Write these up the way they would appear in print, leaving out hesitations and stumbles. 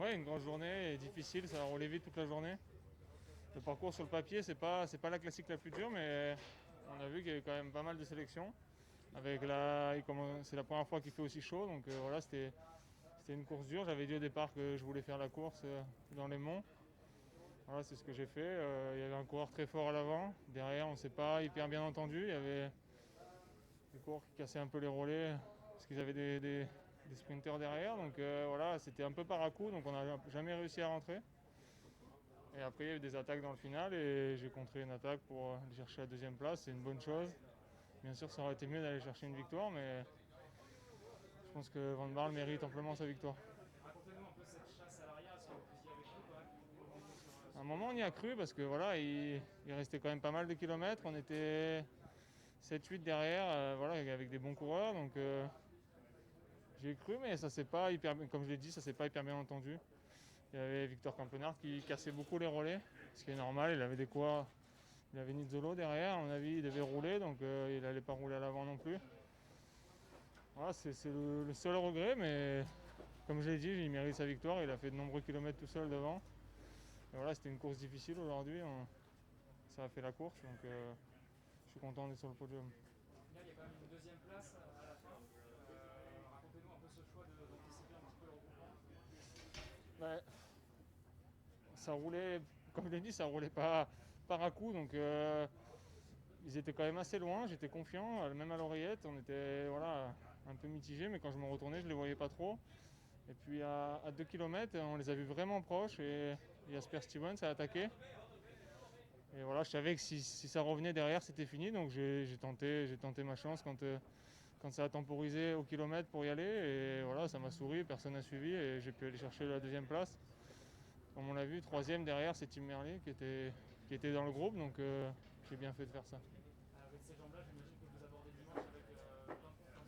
Ouais, une grosse journée et difficile, ça a roulé vite toute la journée. Le parcours sur le papier, c'est pas la classique la plus dure, mais on a vu qu'il y avait quand même pas mal de sélections. C'est la première fois qu'il fait aussi chaud, donc voilà, c'était une course dure. J'avais dit au départ que je voulais faire la course dans les monts. Voilà, c'est ce que j'ai fait. Il y avait un coureur très fort à l'avant. Derrière, on ne s'est pas hyper bien entendu. Il y avait des coureurs qui cassaient un peu les relais parce qu'ils avaient des sprinters derrière. Donc voilà, c'était un peu par à coup, donc on n'a jamais réussi à rentrer. Et après, il y a eu des attaques dans le final et j'ai contré une attaque pour aller chercher la deuxième place. C'est une bonne chose. Bien sûr, ça aurait été mieux d'aller chercher une victoire, mais je pense que Van Barle mérite amplement sa victoire. Racontez-nous un peu cette chasse à l'arrière, est-ce que vous y avez cru quand même au moment À un moment, on y a cru parce que voilà, il restait quand même pas mal de kilomètres. On était 7-8 derrière, voilà, avec des bons coureurs. Donc j'ai cru, mais ça s'est pas hyper, comme je l'ai dit, ça s'est pas hyper bien entendu. Il y avait Victor Campenard qui cassait beaucoup les relais, ce qui est normal. Il avait des coureurs, il avait Nizzolo derrière. À mon avis, il devait rouler, donc il n'allait pas rouler à l'avant non plus. Voilà, c'est le seul regret, mais comme je l'ai dit, il mérite sa victoire. Il a fait de nombreux kilomètres tout seul devant. Et voilà, c'était une course difficile aujourd'hui. Ça a fait la course, donc je suis content d'être sur le podium. Au final, il y a quand même une deuxième place à la fin. Racontez-nous un peu ce choix d'anticiper un petit peu le regroupement. Ouais, ça roulait, comme je l'ai dit, ça roulait pas par à coup, donc ils étaient quand même assez loin. J'étais confiant, même à l'oreillette, on était voilà, un peu mitigé, mais quand je me retournais, je les voyais pas trop. Et puis à 2 km, on les a vus vraiment proches et Jasper Stevens a attaqué. Et voilà, je savais que si ça revenait derrière, c'était fini, donc j'ai tenté ma chance quand ça a temporisé au kilomètre pour y aller. Et voilà, ça m'a souri, personne n'a suivi et j'ai pu aller chercher la deuxième place. Comme on l'a vu, troisième derrière, c'est Tim Merlier qui était dans le groupe, donc j'ai bien fait de faire ça. Avec ces jambes-là, j'imagine que vous abordez dimanche avec plein de confiance.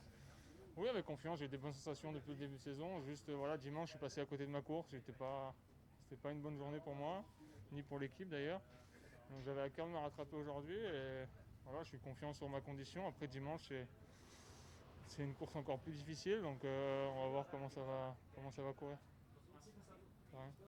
Oui, avec confiance, j'ai eu des bonnes sensations depuis le début de saison. Juste voilà, dimanche, je suis passé à côté de ma course. C'était pas une bonne journée pour moi, ni pour l'équipe d'ailleurs. Donc j'avais à cœur de me rattraper aujourd'hui et voilà, je suis confiant sur ma condition. Après dimanche, c'est une course encore plus difficile, donc on va voir comment ça va courir. Merci pour ça. Ouais.